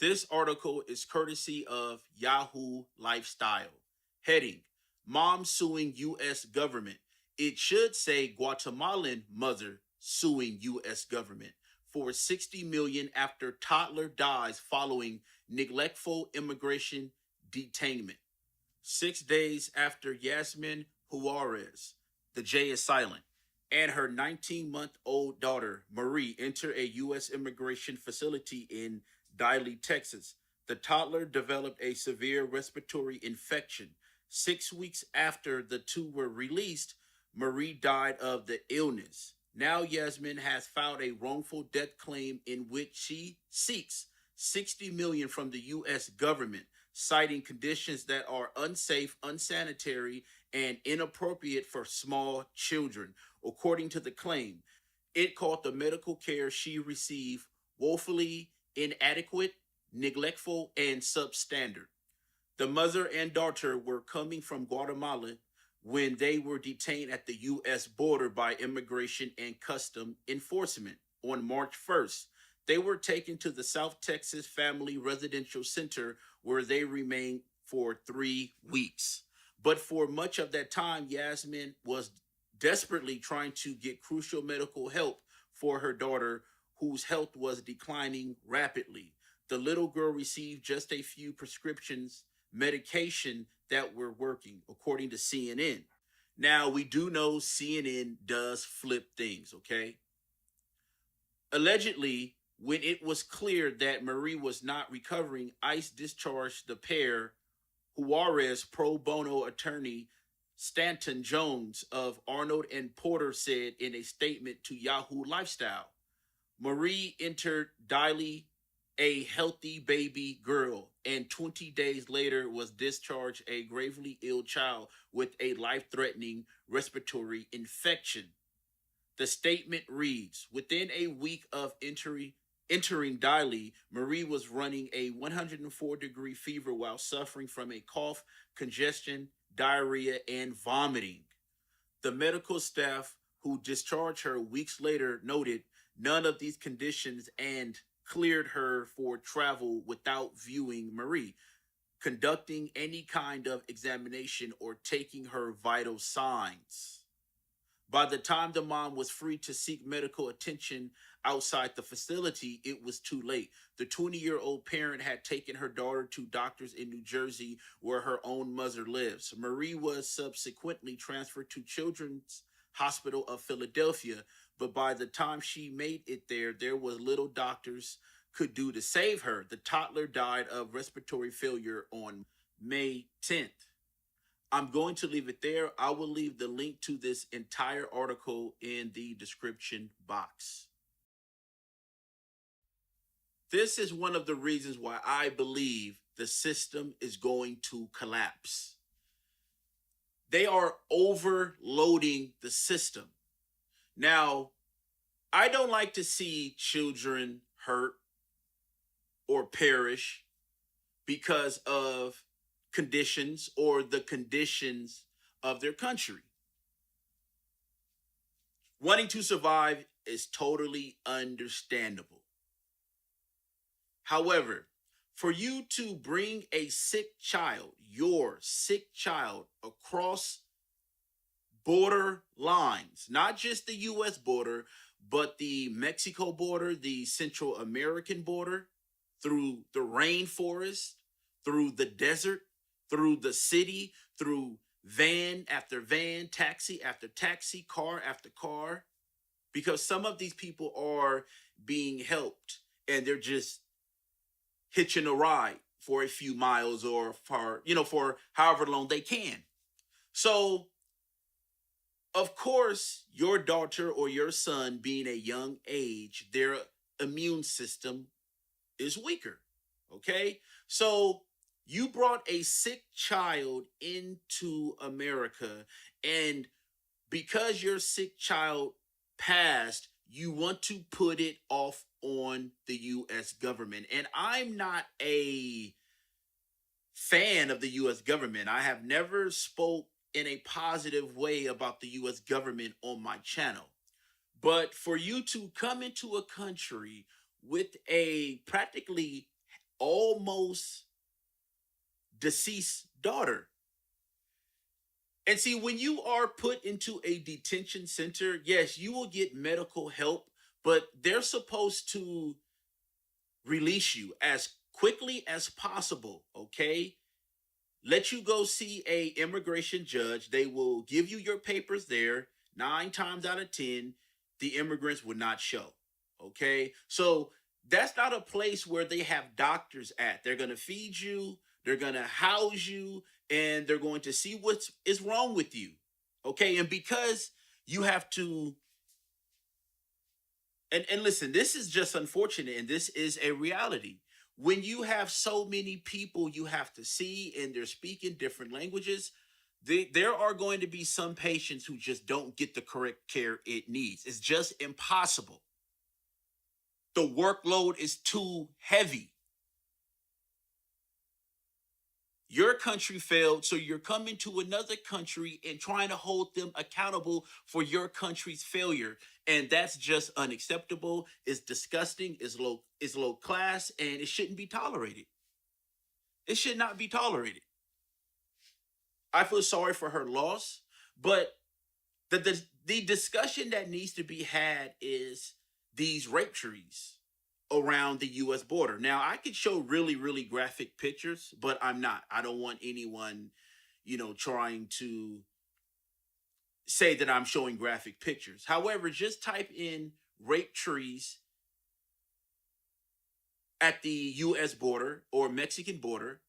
This article is courtesy of Yahoo Lifestyle. Heading: Mom suing U.S. government. It should say Guatemalan mother suing U.S. government for 60 million after toddler dies following neglectful immigration detainment. 6 days after Yasmin Juarez, the J is silent, and her 19-month-old daughter, Marie, enter a U.S. immigration facility in Diley, Texas. The toddler developed a severe respiratory infection. 6 weeks after the two were released, Marie died of the illness. Now Yasmin has filed a wrongful death claim in which she seeks 60 million from the US government, citing conditions that are unsafe, unsanitary, and inappropriate for small children. According to the claim, it called the medical care she received woefully inadequate, neglectful, and substandard. The mother and daughter were coming from Guatemala when they were detained at the U.S. border by Immigration and Custom Enforcement on March 1st. They were taken to the South Texas Family Residential Center where they remained for 3 weeks. But for much of that time, Yasmin was desperately trying to get crucial medical help for her daughter, whose health was declining rapidly. The little girl received just a few prescriptions, medication that were working, according to CNN. Now, we do know CNN does flip things, okay? Allegedly, when it was clear that Marie was not recovering, ICE discharged the pair. Juarez pro bono attorney Stanton Jones of Arnold and Porter said in a statement to Yahoo Lifestyle. Marie entered Diley a healthy baby girl and 20 days later was discharged a gravely ill child with a life-threatening respiratory infection. The statement reads, within a week of entering Diley, Marie was running a 104-degree fever while suffering from a cough, congestion, diarrhea, and vomiting. The medical staff who discharged her weeks later noted none of these conditions and cleared her for travel without viewing Marie, conducting any kind of examination, or taking her vital signs. By the time the mom was free to seek medical attention outside the facility, it was too late. The 20-year-old parent had taken her daughter to doctors in New Jersey, where her own mother lives. Marie was subsequently transferred to Children's Hospital of Philadelphia, but by the time she made it there was little doctors could do to save her. The toddler died of respiratory failure on May 10th. I'm going to leave it there. I will leave the link to this entire article in the description box. This is one of the reasons why I believe the system is going to collapse. They are overloading the system. Now, I don't like to see children hurt or perish because of conditions or the conditions of their country. Wanting to survive is totally understandable. However, for you to bring a sick child, your sick child, across border lines, not just the US border, but the Mexico border, the Central American border, through the rainforest, through the desert, through the city, through van after van, taxi after taxi, car after car, because some of these people are being helped and they're just hitching a ride for a few miles or for however long they can. So, of course, your daughter or your son being a young age, their immune system is weaker. Okay? So, you brought a sick child into America, and because your sick child passed, you want to put it off on the US government. And I'm not a fan of the US government. I have never spoke in a positive way about the US government on my channel. But for you to come into a country with a practically almost deceased daughter. And see, when you are put into a detention center, yes, you will get medical help, but they're supposed to release you as quickly as possible, okay? Let you go see a immigration judge. They will give you your papers there. 9 times out of 10, the immigrants would not show. Okay. So that's not a place where they have doctors at. They're going to feed you, they're going to house you, and they're going to see what is wrong with you. Okay. And because you have to, and listen, this is just unfortunate, and this is a reality. When you have so many people you have to see and they're speaking different languages, there are going to be some patients who just don't get the correct care it needs. It's just impossible. The workload is too heavy. Your country failed, so you're coming to another country and trying to hold them accountable for your country's failure. And that's just unacceptable. It's disgusting, it's low class, and it shouldn't be tolerated. It should not be tolerated. I feel sorry for her loss, but the discussion that needs to be had is these rape trees around the US border. Now, I could show really, really graphic pictures, but I'm not. I don't want anyone, trying to say that I'm showing graphic pictures. However, just type in rape trees at the US border or Mexican border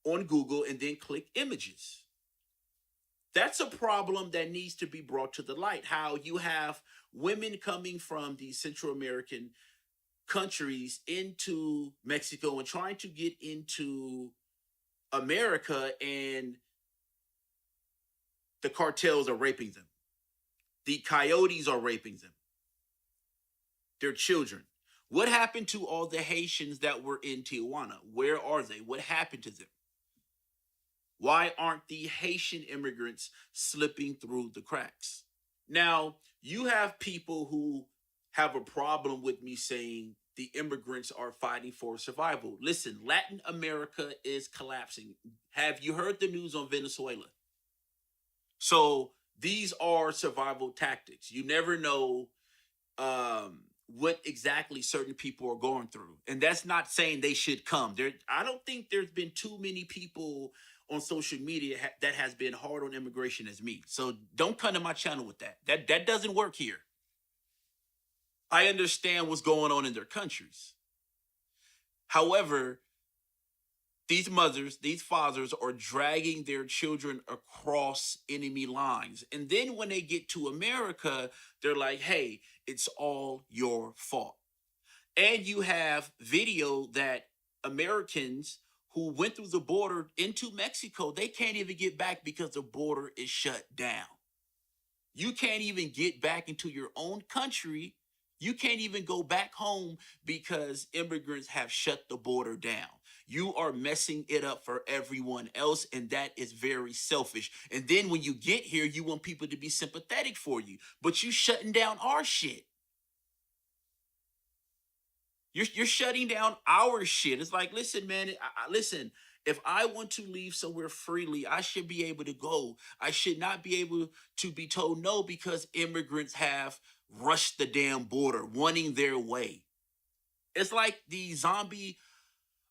on Google and then click images. That's a problem that needs to be brought to the light. How you have women coming from the Central American countries into Mexico and trying to get into America, and the cartels are raping them. The coyotes are raping them. Their children. What happened to all the Haitians that were in Tijuana? Where are they? What happened to them? Why aren't the Haitian immigrants slipping through the cracks? Now, you have people who have a problem with me saying the immigrants are fighting for survival. Listen, Latin America is collapsing. Have you heard the news on Venezuela? So these are survival tactics. You never know what exactly certain people are going through, and that's not saying they should come. I don't think there's been too many people on social media that has been hard on immigration as me. So don't come to my channel with that. That doesn't work here. I understand what's going on in their countries. However, these mothers, these fathers are dragging their children across enemy lines. And then when they get to America, they're like, hey, it's all your fault. And you have video that Americans who went through the border into Mexico, they can't even get back because the border is shut down. You can't even get back into your own country. You can't even go back home because immigrants have shut the border down. You are messing it up for everyone else, and that is very selfish. And then when you get here, you want people to be sympathetic for you, but you shutting down our shit. You're shutting down our shit. It's like, listen, man, listen. If I want to leave somewhere freely, I should be able to go. I should not be able to be told no because immigrants have rushed the damn border, wanting their way. It's like the zombie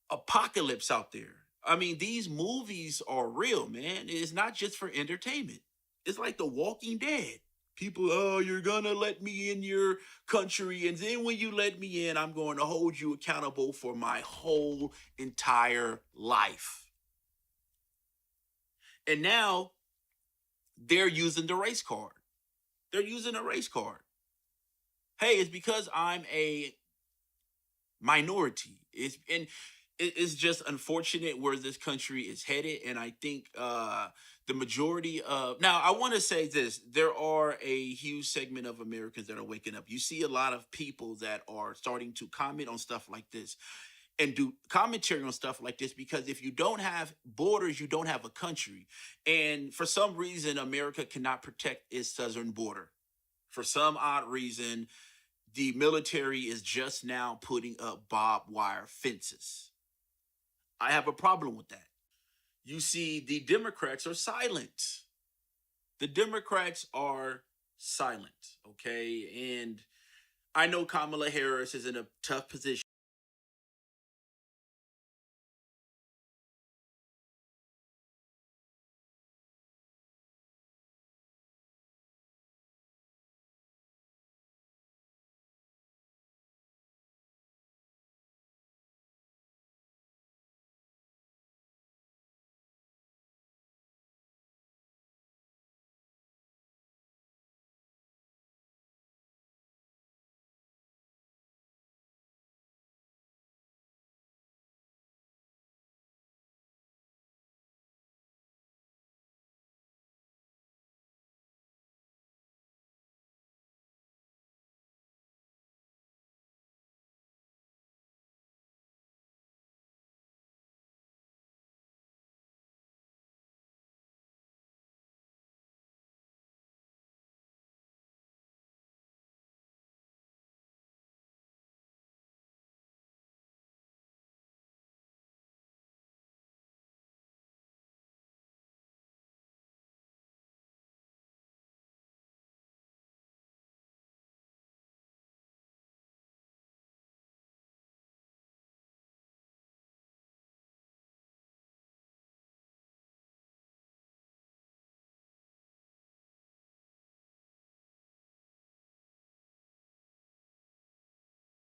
apocalypse out there. I mean, these movies are real, man. It's not just for entertainment. It's like The Walking Dead. People, oh, you're gonna let me in your country, and then when you let me in, I'm going to hold you accountable for my whole entire life. And now they're using the race card. They're using a race card. Hey, it's because I'm a minority. It's just unfortunate where this country is headed, and I think the majority of now I want to say this: there are a huge segment of Americans that are waking up. You see a lot of people that are starting to comment on stuff like this and do commentary on stuff like this, because if you don't have borders, you don't have a country. And for some reason, America cannot protect its southern border. For some odd reason, the military is just now putting up barbed wire fences. I have a problem with that. You see, the Democrats are silent. The Democrats are silent, okay? And I know Kamala Harris is in a tough position.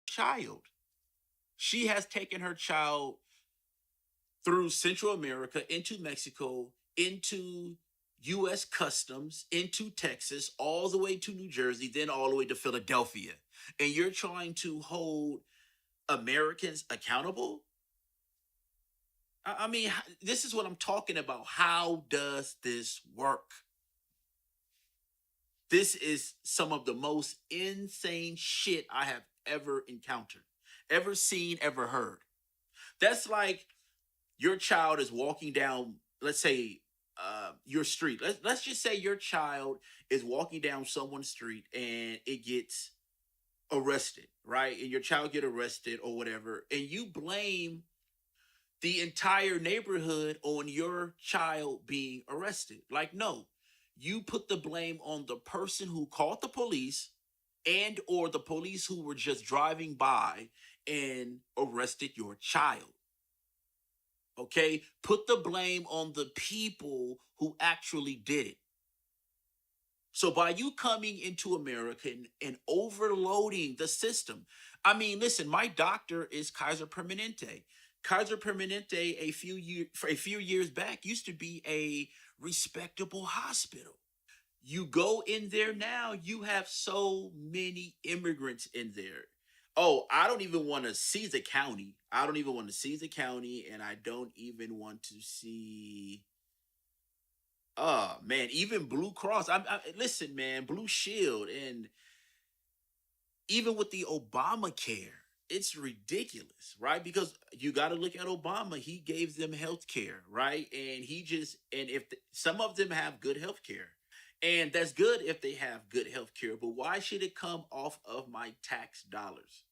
Child. She has taken her child through Central America into Mexico, into US Customs, into Texas, all the way to New Jersey, then all the way to Philadelphia. And you're trying to hold Americans accountable? I mean, this is what I'm talking about. How does this work? This is some of the most insane shit I have ever encountered, ever seen, ever heard. That's like your child is walking down, let's say, your street. Let's just say your child is walking down someone's street and it gets arrested, right? And your child get arrested or whatever, and you blame the entire neighborhood on your child being arrested. Like, no, you put the blame on the person who called the police and or the police who were just driving by and arrested your child. Okay, put the blame on the people who actually did it. So by you coming into America and overloading the system, I mean, listen, my doctor is Kaiser Permanente. Kaiser Permanente a few years back used to be a respectable hospital. You go in there now, you have so many immigrants in there. Oh, I don't even want to see the county. I don't even want to see the county, and I don't even want to see. Oh man, even Blue Cross. Listen, man, Blue Shield, and even with the Obamacare, it's ridiculous, right? Because you got to look at Obama. He gave them health care, right? And he just and if some of them have good health care, and that's good if they have good health care. But why should it come off of my tax dollars?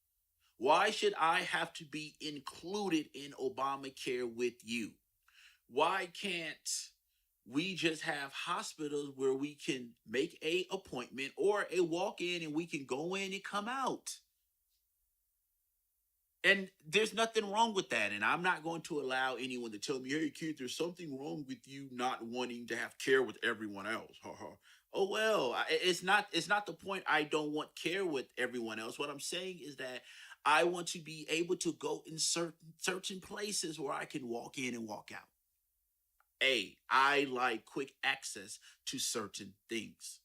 Why should I have to be included in Obamacare with you? Why can't we just have hospitals where we can make a appointment or a walk in and we can go in and come out? And there's nothing wrong with that. And I'm not going to allow anyone to tell me, hey, kid, there's something wrong with you not wanting to have care with everyone else. Oh well, it's not the point. I don't want care with everyone else. What I'm saying is that I want to be able to go in certain places where I can walk in and walk out. I like quick access to certain things.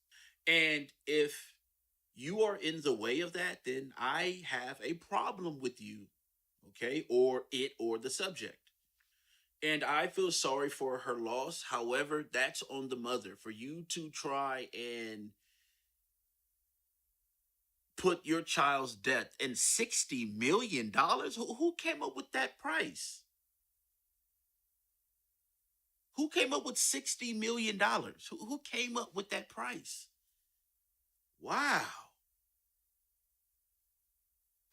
And if you are in the way of that, then I have a problem with you, okay? Or it or the subject. And I feel sorry for her loss. However, that's on the mother. For you to try and put your child's death in $60 million, who came up with that price? Who came up with $60 million? Who came up with that price? Wow.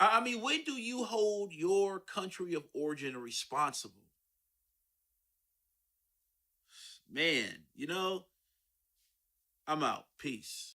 I mean, when do you hold your country of origin responsible? Man, I'm out. Peace.